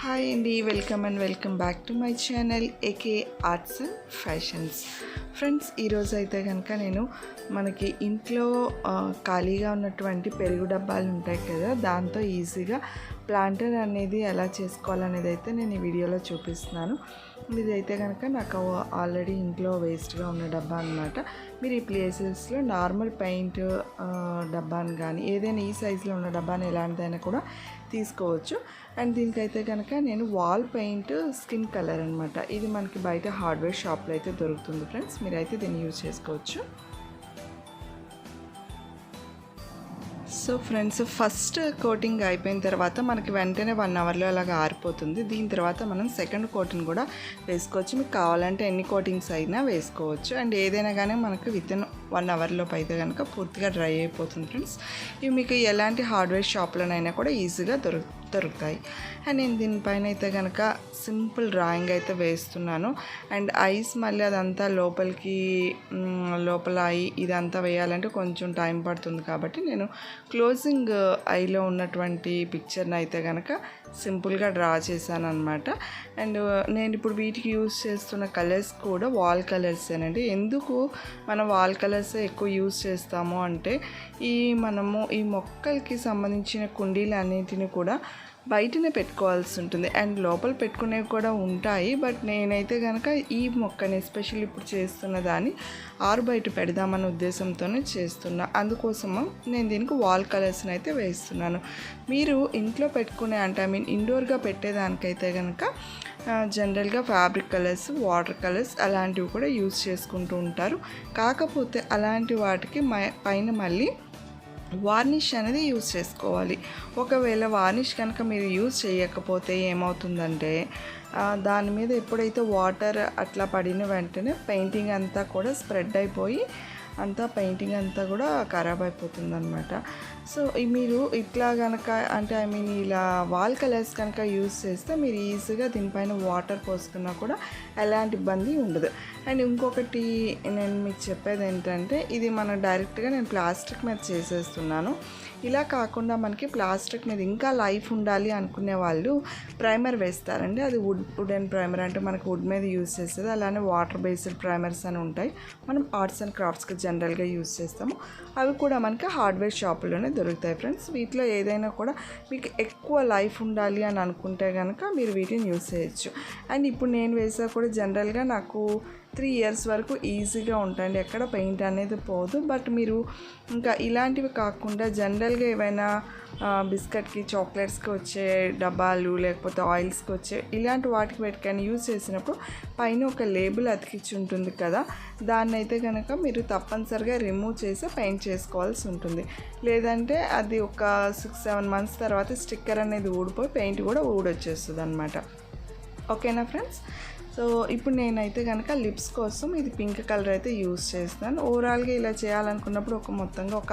Hi అండి, welcome back to my channel AK arts and fashions. Friends, ఈరోజు అయితే కనుక నేను మనకి ఇంట్లో ఖాళీగా ఉన్నటువంటి పెరుగు డబ్బాలు ఉంటాయి కదా, దాంతో ఈజీగా ప్లాంటర్ అనేది ఎలా చేసుకోవాలనేది అయితే నేను ఈ వీడియోలో చూపిస్తున్నాను. ఇదైతే కనుక నాకు ఆల్రెడీ ఇంట్లో వేస్ట్గా ఉన్న డబ్బా అనమాట. మీరు ఈ ప్లేసెస్లో నార్మల్ పెయింట్ డబ్బాని కానీ ఏదైనా ఈ సైజులో ఉన్న డబ్బాని ఎలాంటిదైనా కూడా తీసుకోవచ్చు. అండ్ దీనికైతే కనుక నేను వాల్ పెయింట్ స్కిన్ కలర్ అనమాట. ఇది మనకి బయట హార్డ్వేర్ షాప్లో అయితే దొరుకుతుంది ఫ్రెండ్స్. మీరైతే దీన్ని యూజ్ చేసుకోవచ్చు. సో ఫ్రెండ్స్, ఫస్ట్ కోటింగ్ అయిపోయిన తర్వాత మనకి వెంటనే 1 అవర్లో అలాగా ఆరిపోతుంది. దీని తర్వాత మనం సెకండ్ కోటింగ్ కూడా వేసుకోవచ్చు. మీకు కావాలంటే ఎన్ని కోటింగ్స్ అయినా వేసుకోవచ్చు. అండ్ ఏదైనా కానీ మనకు వితిన్ 1 అవర్లోపు అయితే కనుక పూర్తిగా డ్రై అయిపోతుంది ఫ్రెండ్స్. ఇవి మీకు ఎలాంటి హార్డ్వేర్ షాప్లోనైనా కూడా ఈజీగా దొరుకుతాయి. అండ్ నేను దీనిపైన అయితే కనుక సింపుల్ డ్రాయింగ్ అయితే వేస్తున్నాను. అండ్ ఐస్ మళ్ళీ అదంతా లోపల ఐ ఇదంతా వేయాలంటే కొంచెం టైం పడుతుంది. కాబట్టి నేను క్లోజింగ్ ఐలో ఉన్నటువంటి పిక్చర్ని అయితే కనుక సింపుల్గా డ్రా చేశాను అనమాట. అండ్ నేను ఇప్పుడు వీటికి యూజ్ చేస్తున్న కలర్స్ కూడా వాల్ కలర్సేనండి. ఎందుకు మనం వాల్ కలర్స్ ఎక్కువ యూజ్ చేస్తాము అంటే, మనము ఈ మొక్కలకి సంబంధించిన కుండీలు అన్నింటిని కూడా బయటనే పెట్టుకోవాల్సి ఉంటుంది. అండ్ లోపల పెట్టుకునేవి కూడా ఉంటాయి. బట్ నేనైతే కనుక ఈ మొక్కని ఎస్పెషల్లీ ఇప్పుడు చేస్తున్న దాన్ని బయట పెడదామన్న ఉద్దేశంతోనే చేస్తున్నా. అందుకోసము నేను దీనికి వాల్ కలర్స్ని అయితే వేస్తున్నాను. మీరు ఇంట్లో పెట్టుకునే అంటే ఇండోర్గా పెట్టేదానికైతే కనుక జనరల్గా ఫ్యాబ్రిక్ కలర్స్, వాటర్ కలర్స్ అలాంటివి కూడా యూజ్ చేసుకుంటూ ఉంటారు. కాకపోతే అలాంటి వాటికి పైన మళ్ళీ వార్నిష్ అనేది యూజ్ చేసుకోవాలి. ఒకవేళ వార్నిష్ కనుక మీరు యూజ్ చేయకపోతే ఏమవుతుందంటే, దాని మీద ఎప్పుడైతే వాటర్ అట్లా పడిన వెంటనే పెయింటింగ్ అంతా కూడా స్ప్రెడ్ అయిపోయి పెయింటింగ్ అంతా కూడా ఖరాబ్ అయిపోతుంది అనమాట. సో మీరు ఇట్లా కనుక అంటే ఇలా వాల్ కలర్స్ కనుక యూజ్ చేస్తే మీరు ఈజీగా దీనిపైన వాటర్ పోసుకున్నా కూడా ఎలాంటి ఇబ్బంది ఉండదు. అండ్ ఇంకొకటి నేను మీకు చెప్పేది ఏంటంటే, ఇది మనం డైరెక్ట్గా నేను ప్లాస్టిక్ మీద చేసేస్తున్నాను. ఇలా కాకుండా మనకి ప్లాస్టిక్ మీద ఇంకా లైఫ్ ఉండాలి అనుకునే వాళ్ళు ప్రైమర్ వేస్తారండి. అది వుడెన్ ప్రైమర్, అంటే మనకు వుడ్ మీద యూజ్ చేస్తుంది. అలానే వాటర్ బేస్డ్ ప్రైమర్స్ అని ఉంటాయి, మనం ఆర్ట్స్ అండ్ క్రాఫ్ట్స్కి జనరల్గా యూజ్ చేస్తాము. అవి కూడా మనకి హార్డ్వేర్ షాపులోనే దొరుకుతాయి ఫ్రెండ్స్. వీటిలో ఏదైనా కూడా మీకు ఎక్కువ లైఫ్ ఉండాలి అని అనుకుంటే కనుక మీరు వీటిని యూజ్ చేయొచ్చు. అండ్ ఇప్పుడు నేను వేసా కూడా జనరల్గా నాకు 3 years వరకు ఈజీగా ఉంటాయండి, ఎక్కడ పెయింట్ అనేది పోదు. బట్ మీరు ఇంకా ఇలాంటివి కాకుండా జనరల్గా ఏవైనా బిస్కెట్కి, చాక్లెట్స్కి వచ్చే డబ్బాలు, లేకపోతే ఆయిల్స్కి వచ్చే ఇలాంటి వాటికి పెట్టుకొని యూజ్ చేసినప్పుడు పైన ఒక లేబుల్ అతికించి ఉంటుంది కదా, దాన్ని అయితే కనుక మీరు తప్పనిసరిగా రిమూవ్ చేసి పెయింట్ చేసుకోవాల్సి ఉంటుంది. లేదంటే అది ఒక 6-7 months తర్వాత స్టిక్కర్ అనేది ఊడిపోయి పెయింట్ కూడా ఊడొచ్చేస్తుంది అనమాట. ఓకేనా ఫ్రెండ్స్? సో ఇప్పుడు నేనైతే కనుక లిప్స్ కోసం ఇది పింక్ కలర్ అయితే యూజ్ చేస్తాను. ఓవరాల్గా ఇలా చేయాలనుకున్నప్పుడు మొత్తంగా ఒక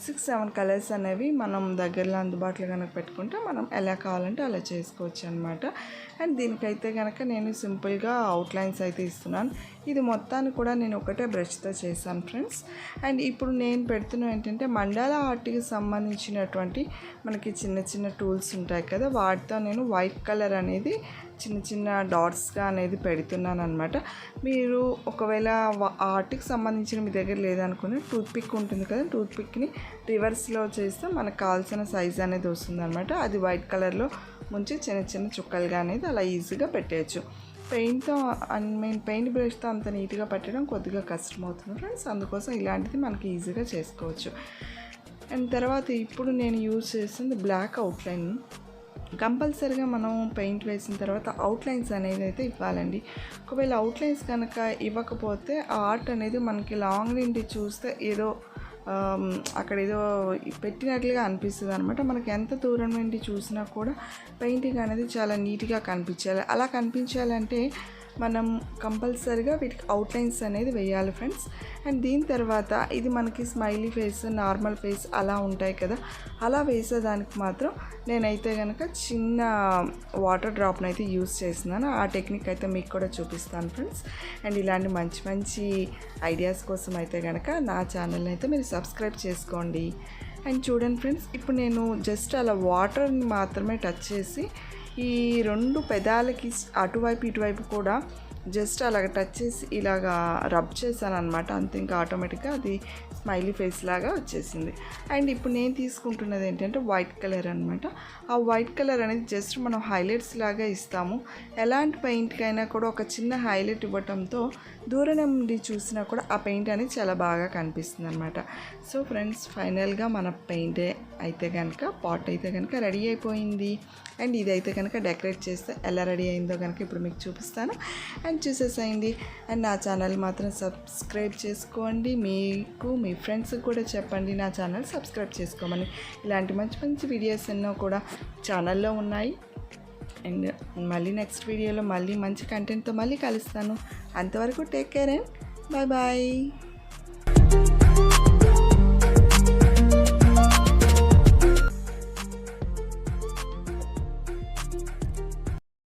6-7 కలర్స్ అనేవి మనం దగ్గరలో అందుబాటులో కనుక పెట్టుకుంటే మనం ఎలా కావాలంటే అలా చేసుకోవచ్చు అనమాట. అండ్ దీనికైతే కనుక నేను సింపుల్గా అవుట్లైన్స్ అయితే ఇస్తున్నాను. ఇది మొత్తాన్ని కూడా నేను ఒకటే బ్రష్తో చేశాను ఫ్రెండ్స్. అండ్ ఇప్పుడు నేను పెడుతున్న ఏంటంటే, మండలా ఆర్ట్కి సంబంధించినటువంటి మనకి చిన్న చిన్న టూల్స్ ఉంటాయి కదా, వాటితో నేను వైట్ కలర్ అనేది చిన్న చిన్న డాట్స్గా అనేది పెడుతున్నాను అనమాట. మీరు ఒకవేళ ఆర్ట్కి సంబంధించిన మీ దగ్గర లేదనుకుని టూత్పిక్ ఉంటుంది కదా, టూత్పిక్ని రివర్స్లో చేస్తే మనకు కావాల్సిన సైజ్ అనేది వస్తుంది అనమాట. అది వైట్ కలర్లో ముంచి చిన్న చిన్న చుక్కలుగా అనేది అలా ఈజీగా పెట్టేయచ్చు. పెయింట్తో పెయింట్ బ్రష్తో అంత నీట్గా పెట్టడం కొద్దిగా కష్టమవుతుంది ఫ్రెండ్స్. అందుకోసం ఇలాంటిది మనకి ఈజీగా చేసుకోవచ్చు. అండ్ తర్వాత ఇప్పుడు నేను యూజ్ చేస్తుంది బ్లాక్ అవుట్లైన్. కంపల్సరీగా మనం పెయింట్ వేసిన తర్వాత అవుట్లైన్స్ అనేది అయితే ఇవ్వాలండి. ఒకవేళ అవుట్లైన్స్ కనుక ఇవ్వకపోతే ఆ ఆర్ట్ అనేది మనకి లాంగ్ నుండి చూస్తే ఏదో అక్కడ ఏదో పెట్టినట్లుగా అనిపిస్తుంది అనమాట. మనకి ఎంత దూరం నుండి చూసినా కూడా పెయింటింగ్ అనేది చాలా నీట్గా కనిపించాలి. అలా కనిపించాలంటే మనం కంపల్సరీగా వీటికి అవుట్లైన్స్ అనేది వేయాలి ఫ్రెండ్స్. అండ్ దీని తర్వాత ఇది మనకి స్మైలీ ఫేస్, నార్మల్ ఫేస్ అలా ఉంటాయి కదా, అలా వేసేదానికి మాత్రం నేనైతే కనుక చిన్న వాటర్ డ్రాప్ని అయితే యూజ్ చేస్తున్నాను. ఆ టెక్నిక్ అయితే మీకు కూడా చూపిస్తాను ఫ్రెండ్స్. అండ్ ఇలాంటి మంచి మంచి ఐడియాస్ కోసం అయితే కనుక నా ఛానల్ని అయితే మీరు సబ్స్క్రైబ్ చేసుకోండి. అండ్ చూడండి ఫ్రెండ్స్, ఇప్పుడు నేను జస్ట్ అలా వాటర్ని మాత్రమే టచ్ చేసి ఈ 2 పెదాలకి అటువైపు ఇటువైపు కూడా జస్ట్ అలాగ టచ్ చేసి ఇలాగా రబ్ చేశాను అనమాట. అంతే, ఇంకా ఆటోమేటిక్గా అది స్మైలీ ఫేస్ లాగా వచ్చేసింది. అండ్ ఇప్పుడు నేను తీసుకుంటున్నది ఏంటంటే వైట్ కలర్ అనమాట. ఆ వైట్ కలర్ అనేది జస్ట్ మనం హైలైట్స్ లాగా ఇస్తాము. ఎలాంటి పెయింట్కైనా కూడా ఒక చిన్న హైలైట్ ఇవ్వటంతో దూరం నుండి చూసినా కూడా ఆ పెయింట్ అనేది చాలా బాగా కనిపిస్తుంది అనమాట. సో ఫ్రెండ్స్, ఫైనల్గా మన పెయింట్ అయితే కనుక, పాట్ అయితే కనుక రెడీ అయిపోయింది. అండ్ ఇదైతే కనుక డెకరేట్ చేస్తే ఎలా రెడీ అయిందో కనుక ఇప్పుడు మీకు చూపిస్తాను. అండ్ చూసేసేయండి. అండ్ నా ఛానల్ మాత్రం సబ్స్క్రైబ్ చేసుకోండి. మీకు మీ ఫ్రెండ్స్కి కూడా చెప్పండి నా ఛానల్ సబ్స్క్రైబ్ చేసుకోమని. ఇలాంటి మంచి మంచి వీడియోస్ ఎన్నో కూడా ఛానల్లో ఉన్నాయి. అండ్ మళ్ళీ నెక్స్ట్ వీడియోలో మళ్ళీ మంచి కంటెంట్తో మళ్ళీ కలుస్తాను. అంతవరకు take care and bye bye.